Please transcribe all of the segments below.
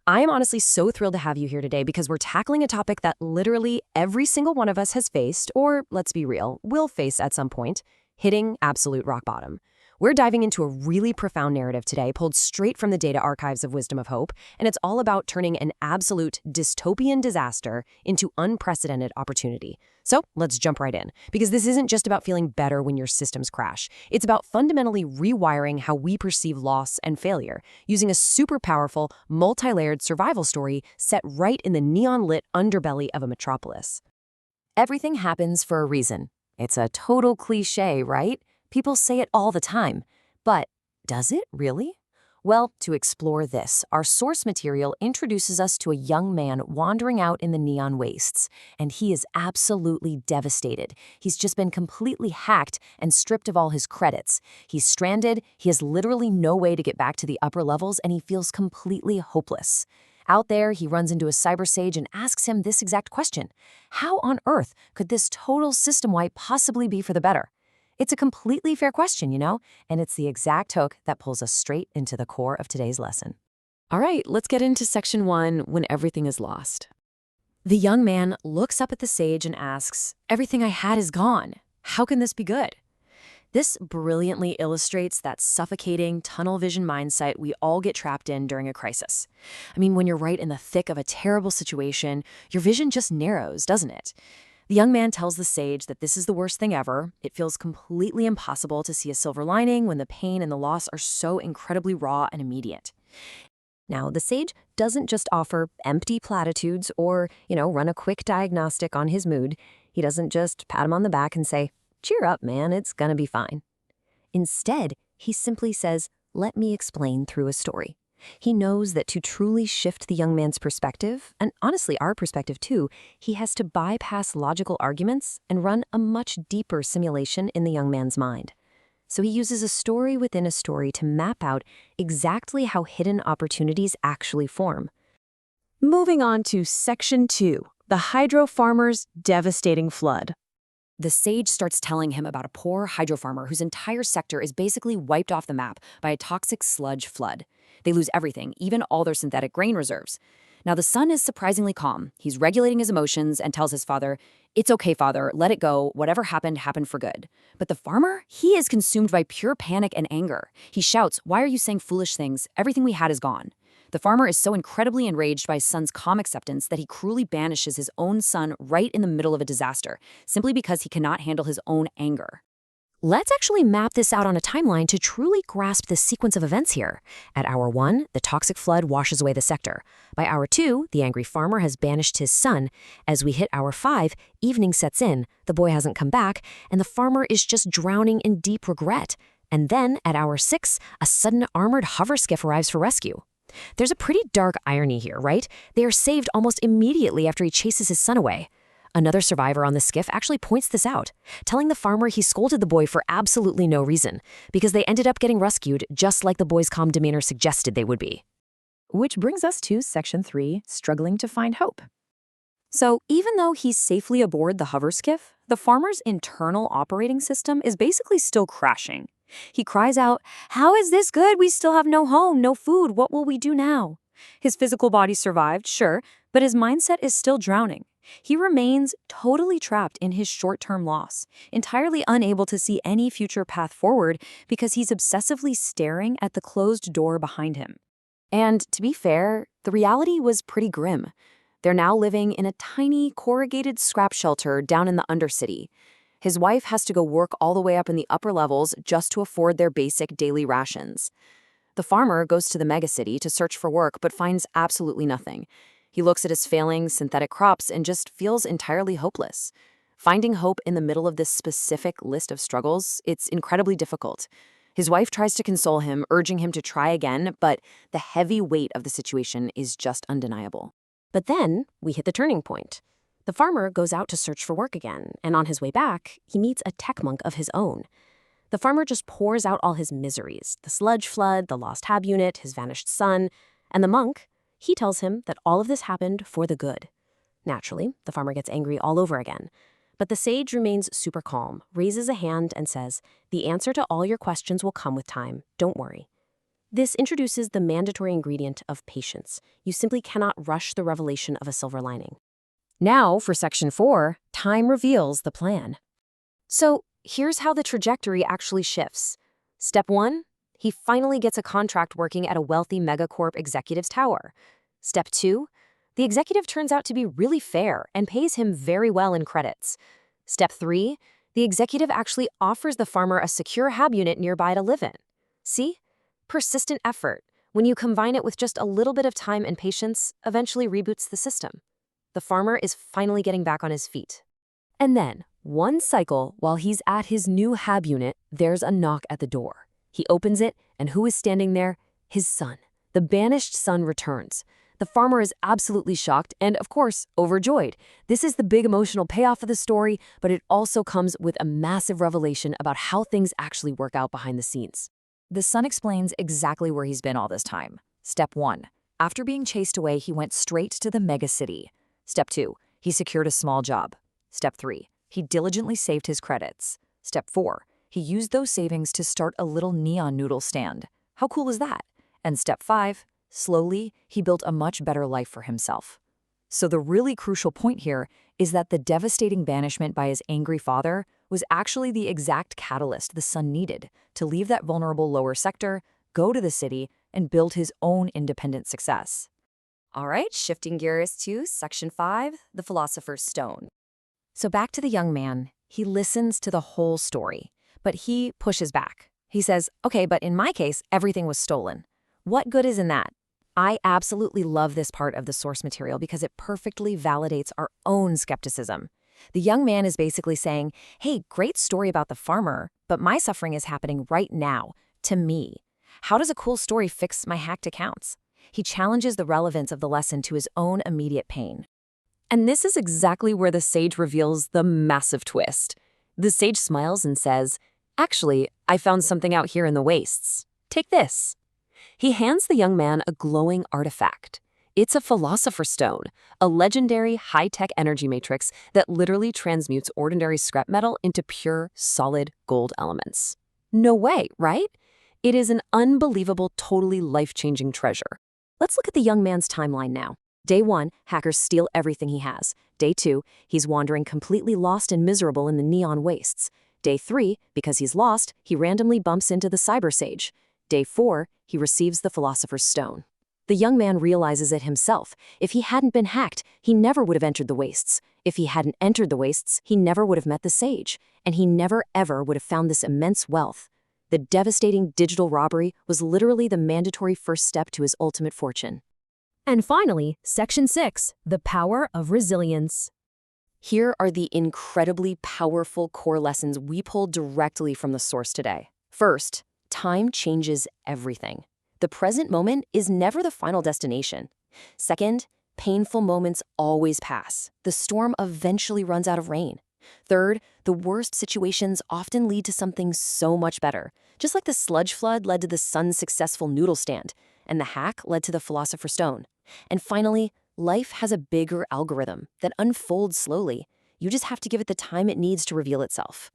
I am honestly so thrilled to have you here today because we're tackling a topic that literally every single one of us has faced, or let's be real, will face at some point, hitting absolute rock bottom. We're diving into a really profound narrative today, pulled straight from the data archives of Wisdom of Hope, and it's all about turning an absolute dystopian disaster into unprecedented opportunity. So let's jump right in, because this isn't just about feeling better when your systems crash. It's about fundamentally rewiring how we perceive loss and failure, using a super powerful, multi-layered survival story set right in the neon-lit underbelly of a metropolis. Everything happens for a reason. It's a total cliche, right? People say it all the time. But does it really? Well, to explore this, our source material introduces us to a young man wandering out in the neon wastes, and he is absolutely devastated. He's just been completely hacked and stripped of all his credits. He's stranded, he has literally no way to get back to the upper levels, and he feels completely hopeless. Out there, he runs into a cyber sage and asks him this exact question: how on earth could this total system wipe possibly be for the better? It's a completely fair question, and it's the exact hook that pulls us straight into the core of today's lesson. All right, let's get into section 1, when everything is lost. The young man looks up at the sage and asks, "Everything I had is gone. How can this be good?" This brilliantly illustrates that suffocating, tunnel vision mindset we all get trapped in during a crisis. I mean, when you're right in the thick of a terrible situation, your vision just narrows, doesn't it? The young man tells the sage that this is the worst thing ever. It feels completely impossible to see a silver lining when the pain and the loss are so incredibly raw and immediate. Now, the sage doesn't just offer empty platitudes or, run a quick diagnostic on his mood. He doesn't just pat him on the back and say, "Cheer up, man, it's gonna be fine." Instead, he simply says, "Let me explain through a story." He knows that to truly shift the young man's perspective, and honestly our perspective too, he has to bypass logical arguments and run a much deeper simulation in the young man's mind. So he uses a story within a story to map out exactly how hidden opportunities actually form. Moving on to section 2, the hydro farmer's devastating flood. The sage starts telling him about a poor hydro farmer whose entire sector is basically wiped off the map by a toxic sludge flood. They lose everything, even all their synthetic grain reserves. Now, the son is surprisingly calm. He's regulating his emotions and tells his father, "It's okay, father, let it go. Whatever happened, happened for good." But the farmer, he is consumed by pure panic and anger. He shouts, "Why are you saying foolish things? Everything we had is gone." The farmer is so incredibly enraged by his son's calm acceptance that he cruelly banishes his own son right in the middle of a disaster, simply because he cannot handle his own anger. Let's actually map this out on a timeline to truly grasp the sequence of events here. At hour 1, the toxic flood washes away the sector. By hour 2, the angry farmer has banished his son. As we hit hour 5, evening sets in, the boy hasn't come back, and the farmer is just drowning in deep regret. And then, at hour 6, a sudden armored hover skiff arrives for rescue. There's a pretty dark irony here, right? They are saved almost immediately after he chases his son away. Another survivor on the skiff actually points this out, telling the farmer he scolded the boy for absolutely no reason, because they ended up getting rescued just like the boy's calm demeanor suggested they would be. Which brings us to section 3, struggling to find hope. So even though he's safely aboard the hover skiff, the farmer's internal operating system is basically still crashing. He cries out, "How is this good? We still have no home, no food. What will we do now?" His physical body survived, sure, but his mindset is still drowning. He remains totally trapped in his short-term loss, entirely unable to see any future path forward because he's obsessively staring at the closed door behind him. And to be fair, the reality was pretty grim. They're now living in a tiny, corrugated scrap shelter down in the Undercity. His wife has to go work all the way up in the upper levels just to afford their basic daily rations. The farmer goes to the megacity to search for work but finds absolutely nothing. He looks at his failing synthetic crops and just feels entirely hopeless. Finding hope in the middle of this specific list of struggles, it's incredibly difficult. His wife tries to console him, urging him to try again, but the heavy weight of the situation is just undeniable. But then we hit the turning point. The farmer goes out to search for work again, and on his way back, he meets a tech monk of his own. The farmer just pours out all his miseries, the sludge flood, the lost hab unit, his vanished son, and the monk, he tells him that all of this happened for the good. Naturally, the farmer gets angry all over again. But the sage remains super calm, raises a hand and says, "The answer to all your questions will come with time. Don't worry." This introduces the mandatory ingredient of patience. You simply cannot rush the revelation of a silver lining. Now, for Section 4, time reveals the plan. So, here's how the trajectory actually shifts. Step 1, he finally gets a contract working at a wealthy megacorp executive's tower. Step 2, the executive turns out to be really fair and pays him very well in credits. Step 3, the executive actually offers the farmer a secure hab unit nearby to live in. See? Persistent effort, when you combine it with just a little bit of time and patience, eventually reboots the system. The farmer is finally getting back on his feet. And then, one cycle while he's at his new hab unit, there's a knock at the door. He opens it, and who is standing there? His son. The banished son returns. The farmer is absolutely shocked and, of course, overjoyed. This is the big emotional payoff of the story, but it also comes with a massive revelation about how things actually work out behind the scenes. The son explains exactly where he's been all this time. Step 1. After being chased away, he went straight to the megacity. Step 2. He secured a small job. Step 3. He diligently saved his credits. Step 4. He used those savings to start a little neon noodle stand. How cool is that? And Step 5. Slowly, he built a much better life for himself. So the really crucial point here is that the devastating banishment by his angry father was actually the exact catalyst the son needed to leave that vulnerable lower sector, go to the city, and build his own independent success. All right, shifting gears to Section 5, the Philosopher's Stone. So back to the young man. He listens to the whole story, but he pushes back. He says, okay, but in my case, everything was stolen. What good is in that? I absolutely love this part of the source material because it perfectly validates our own skepticism. The young man is basically saying, hey, great story about the farmer, but my suffering is happening right now, to me. How does a cool story fix my hacked accounts? He challenges the relevance of the lesson to his own immediate pain. And this is exactly where the sage reveals the massive twist. The sage smiles and says, actually, I found something out here in the wastes. Take this. He hands the young man a glowing artifact. It's a philosopher's stone, a legendary high-tech energy matrix that literally transmutes ordinary scrap metal into pure, solid gold elements. No way, right? It is an unbelievable, totally life-changing treasure. Let's look at the young man's timeline now. Day 1, hackers steal everything he has. Day 2, he's wandering completely lost and miserable in the neon wastes. Day 3, because he's lost, he randomly bumps into the cyber sage. Day 4, he receives the philosopher's stone. The young man realizes it himself. If he hadn't been hacked, he never would have entered the wastes. If he hadn't entered the wastes, he never would have met the sage. And he never, ever would have found this immense wealth. The devastating digital robbery was literally the mandatory first step to his ultimate fortune. And finally, Section 6, the power of resilience. Here are the incredibly powerful core lessons we pulled directly from the source today. First, time changes everything. The present moment is never the final destination. Second, painful moments always pass. The storm eventually runs out of rain. Third, the worst situations often lead to something so much better. Just like the sludge flood led to the son's successful noodle stand, and the hack led to the philosopher's stone. And finally, life has a bigger algorithm that unfolds slowly. You just have to give it the time it needs to reveal itself.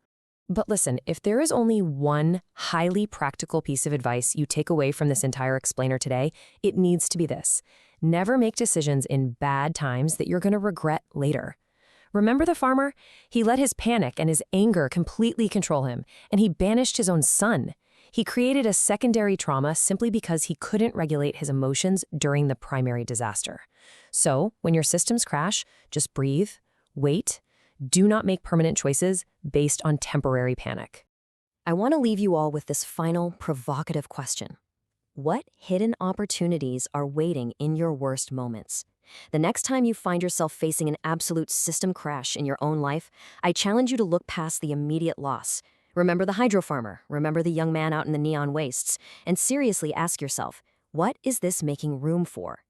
But listen, if there is only one highly practical piece of advice you take away from this entire explainer today, it needs to be this. Never make decisions in bad times that you're going to regret later. Remember the farmer? He let his panic and his anger completely control him, and he banished his own son. He created a secondary trauma simply because he couldn't regulate his emotions during the primary disaster. So, when your systems crash, just breathe, wait. Do not make permanent choices based on temporary panic. I want to leave you all with this final provocative question. What hidden opportunities are waiting in your worst moments? The next time you find yourself facing an absolute system crash in your own life, I challenge you to look past the immediate loss. Remember the hydro farmer, remember the young man out in the neon wastes, and seriously ask yourself, what is this making room for?